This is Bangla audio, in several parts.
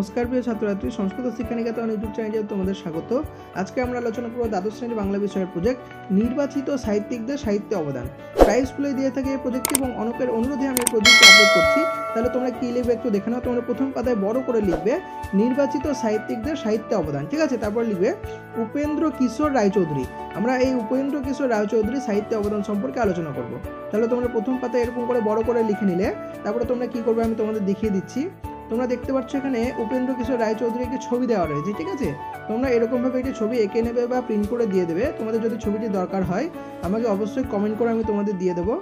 নমস্কার প্রিয় ছাত্রছাত্রী, সংস্কৃত শিক্ষা নিকেতন ইউটিউব চ্যানেলে তোমাদের স্বাগত। আজকে আমরা আলোচনা করব দ্বাদশ শ্রেণীর বাংলা বিষয়ের প্রজেক্ট নির্বাচিত সাহিত্যিকদের সাহিত্যে অবদান। প্রায় স্কুলে দিয়ে থাকে এই প্রজেক্টটি এবং অনেকের অনুরোধে আমি এই প্রজেক্টটি আপলোড করছি। তাহলে তোমরা কি লিখবে একটু দেখে নাও। তোমরা প্রথম পাতায় বড় করে লিখবে নির্বাচিত সাহিত্যিকদের সাহিত্যে অবদান, ঠিক আছে। তারপর লিখবে উপেন্দ্র কিশোর রায়চৌধুরী। আমরা এই উপেন্দ্র কিশোর রায়চৌধুরী সাহিত্যে অবদান সম্পর্কে আলোচনা করব। তাহলে তোমরা প্রথম পাতায় এরকম করে বড় করে লিখে নিলে তারপরে তোমরা কি করবে আমি তোমাদের দেখিয়ে দিচ্ছি। তোমরা দেখতে পাচ্ছ এখানে উপেন্দ্র কিশোর রায়চৌধুরী একটি ছবি দেওয়া রয়েছে, ঠিক আছে। তোমরা এরকমভাবে একটি ছবি এঁকে নেবে বা প্রিন্ট করে দিয়ে দেবে। তোমাদের যদি ছবিটি দরকার হয় আমাকে অবশ্যই কমেন্ট করে আমি তোমাদের দিয়ে দেবো,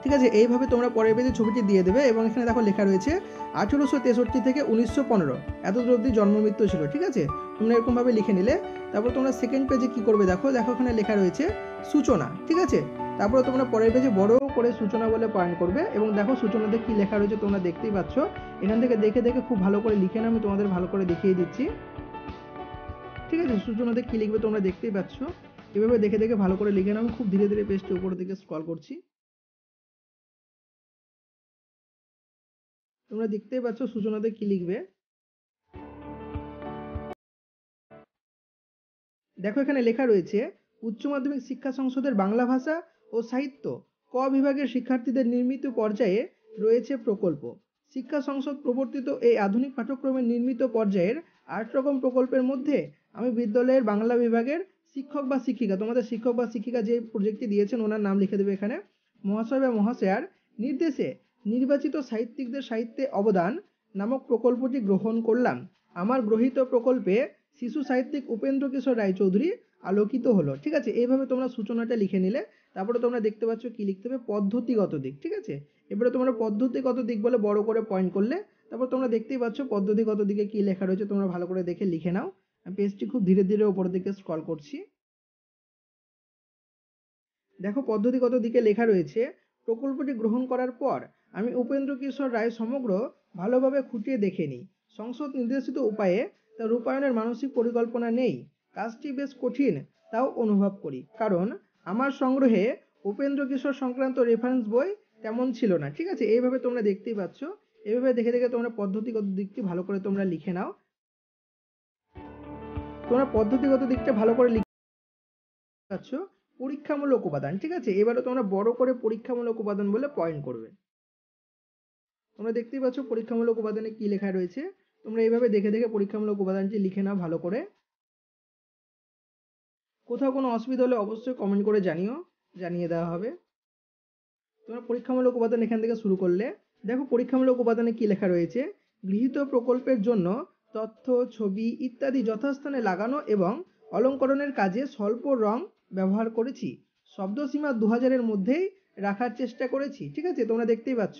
ঠিক আছে। এইভাবে তোমরা পরের পেজে ছবিটি দিয়ে দেবে এবং এখানে দেখো লেখা রয়েছে 1863 থেকে 1915 এত অবধি জন্ম মৃত্যু ছিল, ঠিক আছে। তোমরা এরকমভাবে লিখে নিলে তারপর তোমরা সেকেন্ড পেজে কি করবে দেখো এখানে লেখা রয়েছে সূচনা, ঠিক আছে। তারপরে তোমরা পরের পেজে বড় করে সূচনা বলে পয়েন্ট করবে এবং দেখো সূচনাতে কি লেখা রয়েছে তোমরা দেখতেই পাচ্ছ। এখান থেকে দেখে দেখে খুব ভালো করে লিখে নাও, আমি তোমাদের ভালো করে দেখিয়ে দিচ্ছি, ঠিক আছে। সূচনাতে কি লিখবে তোমরা দেখতেই পাচ্ছ। এভাবে দেখে দেখে ভালো করে লিখে নাও। আমি খুব ধীরে ধীরে পেজটি উপরের দিকে স্ক্রল করছি। তোমরা দেখতেই পাচ্ছ সূচনাতে কি লিখবে। দেখো এখানে লেখা রয়েছে উচ্চ মাধ্যমিক শিক্ষা সংসদের বাংলা ভাষা ও সাহিত্য ক বিভাগের শিক্ষার্থীদের নির্মিত পর্যায়ে রয়েছে প্রকল্প। শিক্ষা সংসদ প্রবর্তিত এই আধুনিক পাঠ্যক্রমের নির্মিত পর্যায়ের 8 রকম প্রকল্পের মধ্যে আমি বিদ্যালয়ের বাংলা বিভাগের শিক্ষক বা শিক্ষিকা, তোমাদের শিক্ষক বা শিক্ষিকা যে প্রজেক্টটি দিয়েছেন ওনার নাম লিখে দেবে এখানে, মহাশয় বা মহাশয়ার নির্দেশে নির্বাচিত সাহিত্যিকদের সাহিত্যে অবদান নামক প্রকল্পটি গ্রহণ করলাম। আমার গ্রহীত প্রকল্পে শিশু সাহিত্যিক উপেন্দ্র কিশোর রায়চৌধুরী আলোকিত হলো, ঠিক আছে। এইভাবে তোমরা সূচনাটা লিখে নিলে তারপরে তোমরা দেখতে পাচ্ছ কি লিখতে হবে পদ্ধতিগত দিক, ঠিক আছে। এবারে তোমরা পদ্ধতিগত দিক বলে বড় করে পয়েন্ট করলে তারপর তোমরা দেখতেই পাচ্ছ পদ্ধতিগত দিকে কি লেখা রয়েছে তোমরা ভালো করে দেখে লিখে নাও। আমি পেজটি খুব ধীরে ধীরে উপরের দিকে স্ক্রল করছি। দেখো পদ্ধতিগত দিকে লেখা রয়েছে প্রকল্পটি গ্রহণ করার পর আমি উপেন্দ্র কিশোর রায় সমগ্র ভালোভাবে খুঁটিয়ে দেখে নিই। সংসদ নির্দেশিত উপায়ে তা রূপায়ণের মানসিক পরিকল্পনা নেই। কাজটি বেশ কঠিন তাও অনুভব করি, কারণ আমার সংগ্রহে উপেন্দ্র কিশোর সংক্রান্ত রেফারেন্স বই তেমন ছিল না, ঠিক আছে। এইভাবে তোমরা দেখতেই পাচ্ছ। এইভাবে দেখে দেখে তোমরা পদ্ধতিগত দিকটি ভালো করে তোমরা লিখে নাও। তোমরা পদ্ধতিগত দিকটা ভালো করে লিখে পাচ্ছ। পরীক্ষামূলক উপাদান, ঠিক আছে। এবারে তোমরা বড় করে পরীক্ষামূলক উপাদান বলে পয়েন্ট করবে। তোমরা দেখতেই পাচ্ছ পরীক্ষামূলক উপাদানে কি লেখা রয়েছে। তোমরা এইভাবে দেখে দেখে পরীক্ষামূলক উপাদানটি লিখে নাও ভালো করে। কোথাও কোনো অসুবিধা হলে অবশ্যই কমেন্ট করে জানিয়ে দেওয়া হবে। তোমরা পরীক্ষামূলক উপাদান এখান থেকে শুরু করলে দেখো পরীক্ষামূলক উপাদানে কি লেখা রয়েছে। গৃহীত প্রকল্পের জন্য তথ্য, ছবি ইত্যাদি যথাস্থানে লাগানো এবং অলঙ্করণের কাজে স্বল্প রং ব্যবহার করেছি। শব্দসীমা 2000-এর মধ্যেই রাখার চেষ্টা করেছি, ঠিক আছে। তোমরা দেখতেই পাচ্ছ।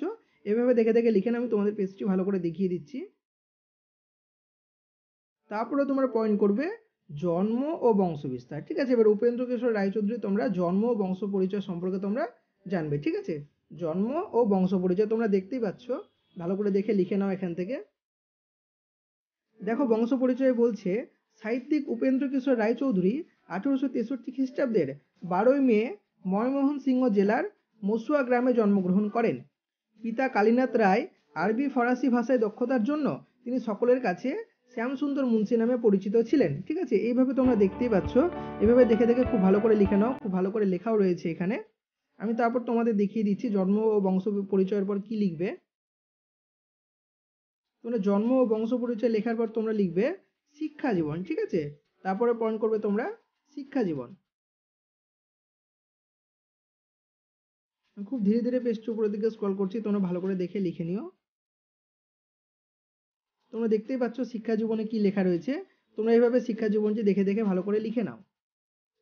এভাবে দেখে দেখে লিখে আমি তোমাদের পেজটি ভালো করে দেখিয়ে দিচ্ছি। তারপরে তোমরা পয়েন্ট করবে জন্ম ও বংশ বিস্তার, ঠিক আছে। এবার উপেন্দ্র কিশোর রায়চৌধুরী তোমরা জন্ম ও বংশ পরিচয় সম্পর্কে তোমরা জানবে, ঠিক আছে। জন্ম ও বংশ পরিচয় তোমরা দেখতেই পাচ্ছ। ভালো করে দেখে লিখে নাও এখান থেকে। দেখো বংশ পরিচয় বলছে সাহিত্যিক উপেন্দ্র কিশোর রায়চৌধুরী 1863 খ্রিস্টাব্দের 12ই মে ময়মোহন সিংহ জেলার মসুয়া গ্রামে জন্মগ্রহণ করেন। পিতা কালীনাথ রায় আরবি ফরাসি ভাষায় দক্ষতার জন্য তিনি সকলের কাছে শ্যামসুন্দর মুন্সি নামে পরিচিত ছিলেন, ঠিক আছে। এইভাবে তোমরা দেখতেই পাচ্ছ। এভাবে দেখে দেখে খুব ভালো করে লিখে নাও। খুব ভালো করে লেখাও রয়েছে এখানে। আমি তারপর তোমাদের দেখিয়ে দিচ্ছি জন্ম ও বংশ পরিচয়ের পর কি লিখবে। তোমরা জন্ম ও বংশ পরিচয় লেখার পর তোমরা লিখবে শিক্ষা জীবন, ঠিক আছে। তারপরে পয়েন্ট করবে তোমরা শিক্ষা জীবন। খুব ধীরে ধীরে পেজটি উপরের দিকে স্ক্রল করছি, তোমরা ভালো করে দেখে লিখে নিও। তোমরা দেখতেই পাচ্ছ শিক্ষা জীবনে কি লেখা রয়েছে। তোমরা এইভাবে শিক্ষা জীবনটি দেখে দেখে ভালো করে লিখে নাও।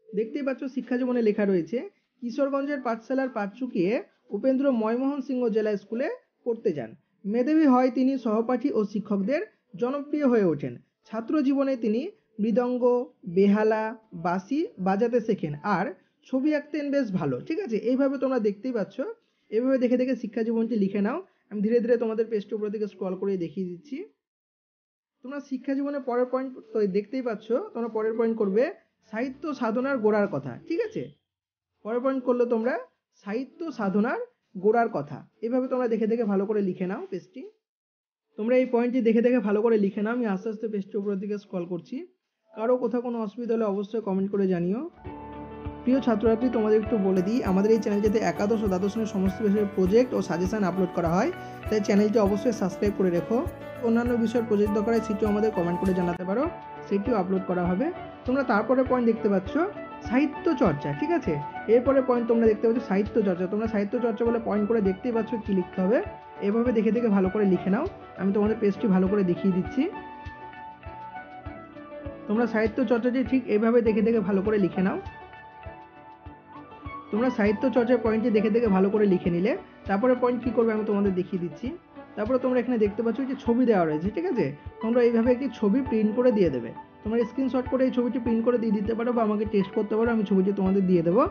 দেখতেই পাচ্ছ শিক্ষা জীবনে লেখা রয়েছে কিশোরগঞ্জের পাঠশালার পাঠ চুকিয়ে উপেন্দ্র ময়মোহন সিংহ জেলা স্কুলে পড়তে যান। মেধাবী হয় তিনি সহপাঠী ও শিক্ষকদের জনপ্রিয় হয়ে ওঠেন। ছাত্র জীবনে তিনি মৃদঙ্গ, বেহালা, বাঁশি বাজাতে শেখেন আর ছবি আঁকতেন বেশ ভালো, ঠিক আছে। এইভাবে তোমরা দেখতেই পাচ্ছ। এইভাবে দেখে দেখে শিক্ষা জীবনটি লিখে নাও। আমি ধীরে ধীরে তোমাদের পেজটি উপর দিকে স্ক্রল করে দেখিয়ে দিচ্ছি। তোমরা শিক্ষা জীবনে পরের পয়েন্ট তো দেখতেই পাচ্ছ। তোমরা পরের পয়েন্ট করবে সাহিত্য সাধনার গোড়ার কথা, ঠিক আছে। পরের পয়েন্ট করলে তোমরা সাহিত্য সাধনার গোড়ার কথা। এভাবে তোমরা দেখে দেখে ভালো করে লিখে নাও পেজটি। তোমরা এই পয়েন্টটি দেখে দেখে ভালো করে লিখে নাও। আমি আস্তে আস্তে পেজটি উপরের দিকে স্ক্রল করছি। কারো কোথাও কোনো অসুবিধা হলে অবশ্যই কমেন্ট করে জানিও। প্রিয় ছাত্রছাত্রী, তোমাদের একটু বলে দিই, আমাদের এই চ্যানেলটিতে একাদশ ও দ্বাদশ শ্রেণীর সমস্ত বিষয়ের প্রজেক্ট ও সাজেশন আপলোড করা হয়, তাই চ্যানেলটি অবশ্যই সাবস্ক্রাইব করে রেখো। অন্যান্য বিষয়ের প্রজেক্ট দরকার হয় সেটিও আমাদের কমেন্ট করে জানাতে পারো, সেটিও আপলোড করা হবে। তোমরা তারপরে পয়েন্ট দেখতে পাচ্ছ সাহিত্য চর্চা, ঠিক আছে। এরপরে পয়েন্ট তোমরা দেখতে পাচ্ছ সাহিত্য চর্চা। তোমরা সাহিত্য চর্চা বলে পয়েন্ট করে দেখতেই পাচ্ছ কি লিখতে হবে। এভাবে দেখে দেখে ভালো করে লিখে নাও। আমি তোমাদের পেজটি ভালো করে দেখিয়ে দিচ্ছি। তোমরা সাহিত্য চর্চাটি ঠিক এভাবে দেখে দেখে ভালো করে লিখে নাও। তোমরা সাহিত্য চর্চার পয়েন্টটি দেখে দেখে ভালো করে লিখে নিলে তারপরে পয়েন্ট কী করবে আমি তোমাদের দেখিয়ে দিচ্ছি। তারপরে তোমরা এখানে দেখতে পাচ্ছ যে ছবি দেওয়া রয়েছে, ঠিক আছে। তোমরা এইভাবে একটি ছবি প্রিন্ট করে দিয়ে দেবে। তোমরা স্ক্রিনশট করে এই ছবিটি প্রিন্ট করে দিয়ে দিতে পারো বা আমাকে টেস্ট করতে পারো, আমি ছবিটি তোমাদের দিয়ে দেবো,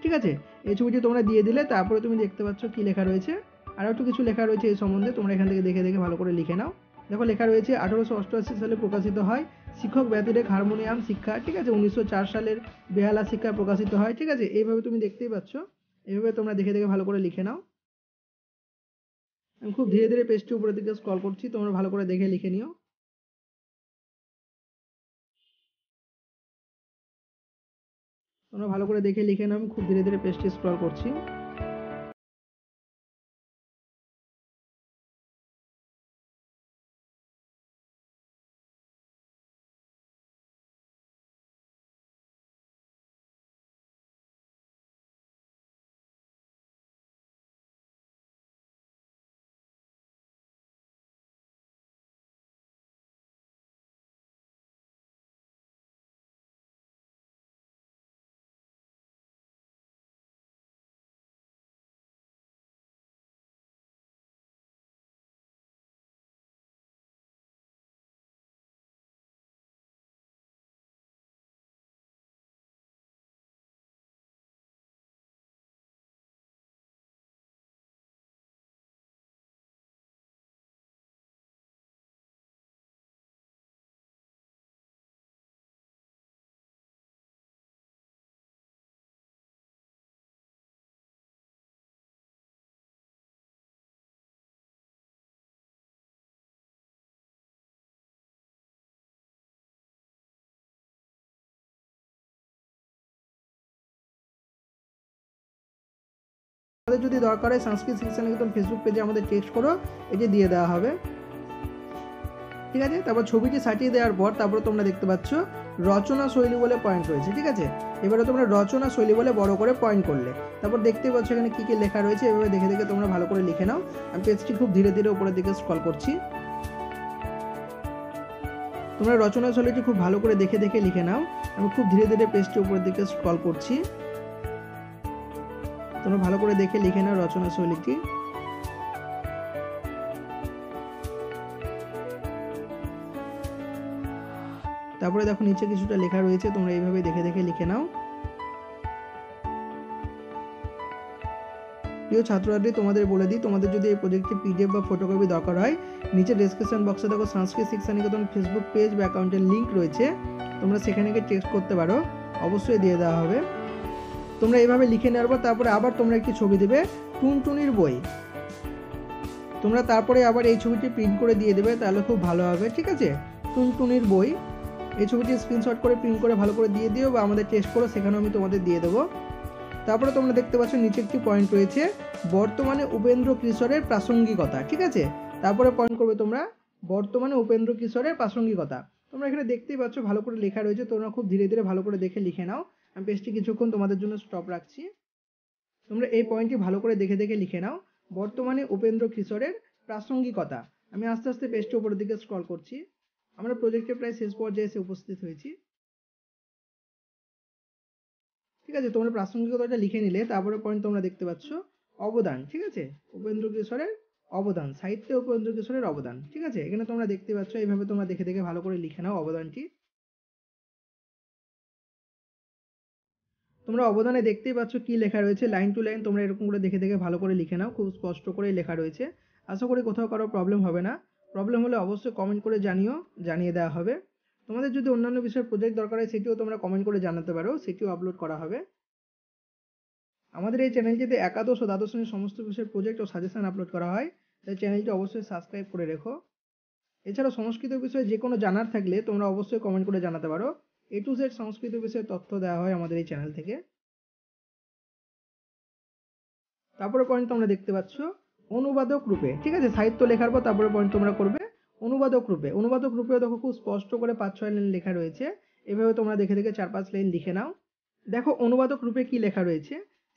ঠিক আছে। এই ছবিটি তোমরা দিয়ে দিলে তারপরে তুমি দেখতে পাচ্ছ কি লেখা রয়েছে, আরও একটু কিছু লেখা রয়েছে এই সম্বন্ধে। তোমরা এখান থেকে দেখে দেখে ভালো করে লিখে নাও। দেখো লেখা রয়েছে 1888 সালে প্রকাশিত হয় শিক্ষক ব্যতিরেক হারমোনিয়াম শিক্ষা, ঠিক আছে। 1904 সালের বেহালা শিক্ষা প্রকাশিত হয়, ঠিক আছে। এইভাবে তুমি দেখতেই পাচ্ছ, এইভাবে তোমরা দেখে দেখে ভালো করে লিখে নাও। আমি খুব ধীরে ধীরে পেজটি উপরের দিকে স্ক্রল করছি, তোমরা ভালো করে দেখে লিখে নিও। তোমরা ভালো করে দেখে লিখে নাও। আমি খুব ধীরে ধীরে পেজটি স্ক্রল করছি। আমাদের যদি দরকার হয় সংস্কৃত শিক্ষা নিকেতন ফেসবুক পেজে আমাদের টেক্সট করো, এটি দিয়ে দেওয়া হবে, ঠিক আছে। তারপর ছবিটি সাটিয়ে দেওয়ার পর তারপর তোমরা দেখতে পাচ্ছ রচনা শৈলী বলে পয়েন্ট রয়েছে, ঠিক আছে। এবারে তোমরা রচনা শৈলী বলে বড় করে পয়েন্ট করলে তারপর দেখতেই পাচ্ছ এখানে কী কী লেখা রয়েছে। এভাবে দেখে দেখে তোমরা ভালো করে লিখে নাও। আমি পেজটি খুব ধীরে ধীরে উপরের দিকে স্ক্রল করছি। তোমরা রচনা শৈলীটি খুব ভালো করে দেখে দেখে লিখে নাও। আমি খুব ধীরে ধীরে পেজটি উপরের দিকে স্ক্রল করছি। তোমরা ভালো করে দেখে লিখে নাও রচনা শৈলীটি। তারপরে দেখো নিচে কিছুটা লেখা রয়েছে, তোমরা এইভাবে দেখে দেখে লিখে নাও। প্রিয় ছাত্রছাত্রী, তোমাদের বলে দিই, তোমাদের যদি এই প্রজেক্টটি পিডিএফ বা ফটোকপি দরকার হয়, নিচে ডেসক্রিপশন বক্সে দেখো সংস্কৃত শিক্ষা নিকেতন ফেসবুক পেজ বা অ্যাকাউন্টের লিঙ্ক রয়েছে, তোমরা সেখানে গিয়ে টেক্সট করতে পারো, অবশ্যই দিয়ে দেওয়া হবে। তোমরা এইভাবে লিখে নেওয়ার পর তারপরে আবার তোমরা একটি ছবি দেবে টুনটুনির বই। তোমরা তারপরে আবার এই ছবিটি প্রিন্ট করে দিয়ে দেবে, তাহলে খুব ভালো হবে, ঠিক আছে। টুনটুনির বই, এই ছবিটি স্ক্রিনশট করে প্রিন্ট করে ভালো করে দিয়ে দিও বা আমাদের টেস্ট করো, সেখানেও আমি তোমাদের দিয়ে দেবো। তারপরে তোমরা দেখতে পাচ্ছ নিচে একটি পয়েন্ট রয়েছে বর্তমানে উপেন্দ্র কিশোরের প্রাসঙ্গিকতা, ঠিক আছে। তারপরে পয়েন্ট করবে তোমরা বর্তমানে উপেন্দ্র কিশোরের প্রাসঙ্গিকতা। তোমরা এখানে দেখতেই পাচ্ছ ভালো করে লেখা রয়েছে, তোমরা খুব ধীরে ধীরে ভালো করে দেখে লিখে নাও। আমি পেজটি কিছুক্ষণ তোমাদের জন্য স্টপ রাখছি। তোমরা এই পয়েন্টটি ভালো করে দেখে দেখে লিখে নাও, বর্তমানে উপেন্দ্র কিশোরের প্রাসঙ্গিকতা। আমি আস্তে আস্তে পেজটি উপরের দিকে স্ক্রল করছি। আমরা প্রজেক্টের প্রায় শেষ পর্যায়ে এসে উপস্থিত হয়েছি, ঠিক আছে। তোমরা প্রাসঙ্গিকতাটা লিখে নিলে তারপরে পয়েন্ট তোমরা দেখতে পাচ্ছ অবদান, ঠিক আছে। উপেন্দ্র কিশোরের অবদান, সাহিত্যে উপেন্দ্র কিশোরের অবদান, ঠিক আছে। এখানে তোমরা দেখতে পাচ্ছ, এইভাবে তোমরা দেখে দেখে ভালো করে লিখে নাও অবদানটি। তোমরা অবদানে দেখতেই পাচ্ছ কি লেখা রয়েছে, লাইন টু লাইন তোমরা এরকম করে দেখে দেখে ভালো করে লিখে নাও, খুব স্পষ্ট করে লেখা রয়েছে। আশা করি কোথাও কারো প্রবলেম হবে না। প্রবলেম হলে অবশ্যই কমেন্ট করে জানিও, জানিয়ে দেওয়া হবে। তোমাদের যদি অন্যান্য বিষয়ের প্রজেক্ট দরকার হয় সেটিও তোমরা কমেন্ট করে জানাতে পারো, সেটিও আপলোড করা হবে। আমাদের এই চ্যানেলটিতে একাদশ ও দ্বাদশ শ্রেণীর সমস্ত বিষয়ের প্রজেক্ট ও সাজেশন আপলোড করা হয়, তাই চ্যানেলটি অবশ্যই সাবস্ক্রাইব করে রেখো। এছাড়াও সংস্কৃত বিষয়ে যে কোনো জানার থাকলে তোমরা অবশ্যই কমেন্ট করে জানাতে পারো। A to Z সংস্কৃত বিষয়ে তথ্য দেওয়া হয় আমাদের এই চ্যানেল থেকে। তারপরে পয়েন্ট তোমরা দেখতে পাচ্ছ অনুবাদক রূপে, ঠিক আছে, সাহিত্য লেখার পর তারপরে পয়েন্ট তোমরা করবে অনুবাদক রূপে। অনুবাদক রূপেও দেখো খুব স্পষ্ট করে 5-6 লাইন লেখা রয়েছে, এভাবে তোমরা দেখে দেখে 4-5 লাইন লিখে নাও। দেখো অনুবাদক রূপে কি লেখা রয়েছে।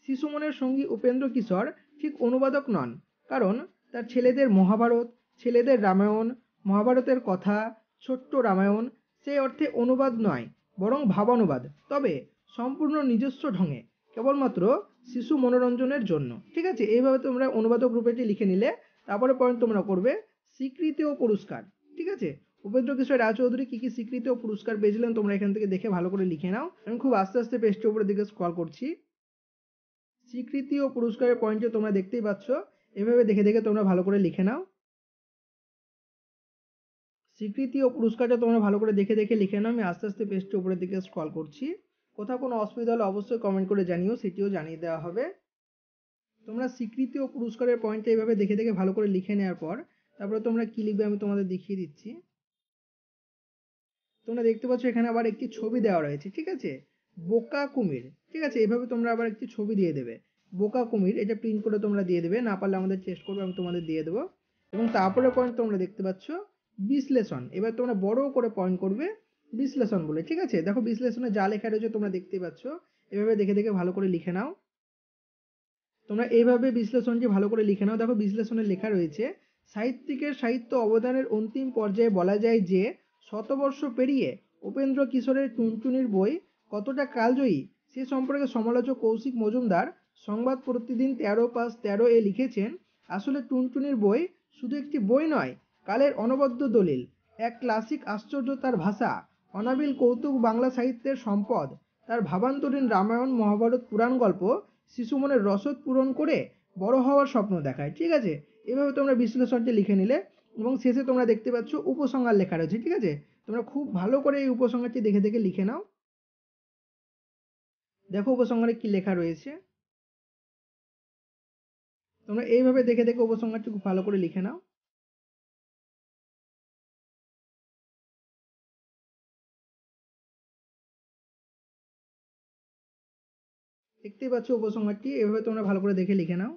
শিশুমনের সঙ্গী উপেন্দ্র কিশোর ঠিক অনুবাদক নন, কারণ তার ছেলেদের মহাভারত, ছেলেদের রামায়ণ, মহাভারতের কথা, ছোট্ট রামায়ণ সেই অর্থে অনুবাদ নয়, বরং ভাবানুবাদ, তবে সম্পূর্ণ নিজস্ব ঢঙে, কেবলমাত্র শিশু মনোরঞ্জনের জন্য। ঠিক আছে, এইভাবে তোমরা অনুবাদক রূপেটি লিখে নিলে। তারপরে পয়েন্ট তোমরা করবে স্বীকৃতি ও পুরস্কার। ঠিক আছে, উপেন্দ্র কিশোর রায়চৌধুরী কি কি স্বীকৃতি ও পুরস্কার পেয়েছিলেন তোমরা এখান থেকে দেখে ভালো করে লিখে নাও। আমি খুব আস্তে আস্তে পেজটির উপরের দিকে স্ক্রল করছি। স্বীকৃতি ও পুরস্কারের পয়েন্টে তোমরা দেখতেই পাচ্ছ, এভাবে দেখে দেখে তোমরা ভালো করে লিখে নাও। স্বীকৃতি ও পুরস্কারটা তোমরা ভালো করে দেখে দেখে লিখে নাও। আমি আস্তে আস্তে পেজটির উপরের দিকে স্ক্রল করছি। কোথাও কোনো অসুবিধা হলে অবশ্যই কমেন্ট করে জানিও, সেটিও জানিয়ে দেওয়া হবে। তোমরা স্বীকৃতি ও পুরস্কারের পয়েন্টটা এইভাবে দেখে দেখে ভালো করে লিখে নেওয়ার পর তারপরে তোমরা কি লিখবে আমি তোমাদের দেখিয়ে দিচ্ছি। তোমরা দেখতে পাচ্ছ এখানে আবার একটি ছবি দেওয়া রয়েছে, ঠিক আছে, বোকা কুমির। ঠিক আছে, এইভাবে তোমরা আবার একটি ছবি দিয়ে দেবে, বোকা কুমির, এটা প্রিন্ট করে তোমরা দিয়ে দেবে, না পারলে আমাদের চেষ্টা করবে, আমি তোমাদের দিয়ে দেবো। এবং তারপরে পয়েন্ট তোমরা দেখতে পাচ্ছ বিশ্লেষণ। এবার তোমরা বড় করে পয়েন্ট করবে বিশ্লেষণ বলে। ঠিক আছে, দেখো বিশ্লেষণে যা লেখা রয়েছে তোমরা দেখতেই পাচ্ছ, এভাবে দেখে দেখে ভালো করে লিখে নাও। তোমরা এইভাবে বিশ্লেষণটি ভালো করে লিখে নাও। দেখো বিশ্লেষণে লেখা রয়েছে, সাহিত্যিকের সাহিত্য অবদানের অন্তিম পর্যায়ে বলা যায় যে শতবর্ষ পেরিয়ে উপেন্দ্র কিশোরের টুনটুনির বই কতটা কালজয়ী সে সম্পর্কে সমালোচক কৌশিক মজুমদার সংবাদ প্রতিদিন 13/13 এ লিখেছেন, আসলে টুনটুনির বই শুধু একটি বই নয়, কালের অনবদ্য দলিল, এক ক্লাসিক আশ্চর্য তার ভাষা, অনাবিল কৌতুক বাংলা সাহিত্যের সম্পদ, তার ভাবান্তরীণ রামায়ণ মহাভারত পুরাণ গল্প শিশু মনের রসদ পূরণ করে বড় হওয়ার স্বপ্ন দেখায়। ঠিক আছে, এভাবে তোমরা বিশ্লেষণটি লিখে নিলে এবং শেষে তোমরা দেখতে পাচ্ছ উপসংহার লেখা রয়েছে। ঠিক আছে, তোমরা খুব ভালো করে এই উপসংহারটি দেখে দেখে লিখে নাও। দেখো উপসংহারে কি লেখা রয়েছে, তোমরা এইভাবে দেখে দেখে উপসংহারটি খুব ভালো করে লিখে নাও। দেখতেই পাচ্ছ উপসংহারটি, এভাবে তোমরা ভালো করে দেখে লিখে নাও।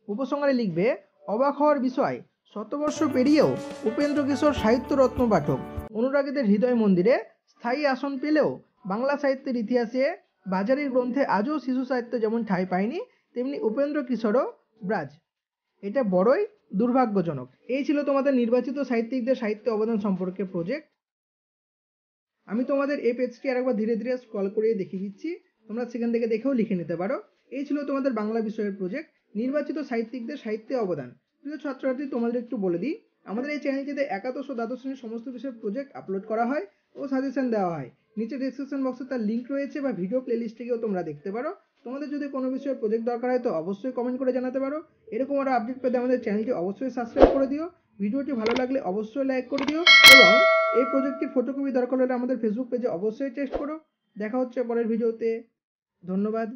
উপসংহারে লিখবে, অবাক হওয়ার বিষয়, শতবর্ষ পেরিয়েও উপেন্দ্র কিশোর সাহিত্য রত্ন পাঠক অনুরাগীদের হৃদয় মন্দিরে স্থায়ী আসন পেলেও বাংলা সাহিত্যের ইতিহাসে বাজারের গ্রন্থে আজও শিশু সাহিত্য যেমন ঠাঁই পায়নি, তেমনি উপেন্দ্র কিশোরও ব্রাজ। এটা বড়ই দুর্ভাগ্যজনক। এই ছিল তোমাদের নির্বাচিত সাহিত্যিকদের সাহিত্য অবদান সম্পর্কে প্রজেক্ট। আমি তোমাদের এই পেজটি আরেকবার ধীরে ধীরে স্ক্রল করে দেখিয়ে দিচ্ছি, তোমরা সেখান থেকে দেখেও লিখে নিতে পারো। এই ছিল তোমাদের বাংলা বিষয়ের প্রজেক্ট, নির্বাচিত সাহিত্যিকদের সাহিত্যে অবদান। প্রিয় ছাত্রছাত্রী, তোমাদের একটু বলে দিই, আমাদের এই চ্যানেলটিতে একাদশ ও দ্বাদশ শ্রেণীর সমস্ত বিষয়ের প্রজেক্ট আপলোড করা হয় ও সাজেশন দেওয়া হয়। নিচে ডেসক্রিপশন বক্সে তার লিঙ্ক রয়েছে, বা ভিডিও প্লেলিস্টে গিয়েও তোমরা দেখতে পারো। তোমাদের যদি কোনো বিষয়ে প্রজেক্ট দরকার হয় তো অবশ্যই কমেন্ট করে জানাতে পারো। এরকম আরও আপডেট পেতে আমাদের চ্যানেলটি অবশ্যই সাবস্ক্রাইব করে দিও। ভিডিওটি ভালো লাগলে অবশ্যই লাইক করে দিও, এবং এই প্রজেক্টটির ফটোকপি দরকার হলে আমাদের ফেসবুক পেজে অবশ্যই টেক্সট করো। দেখা হচ্ছে পরের ভিডিওতে। ধন্যবাদ।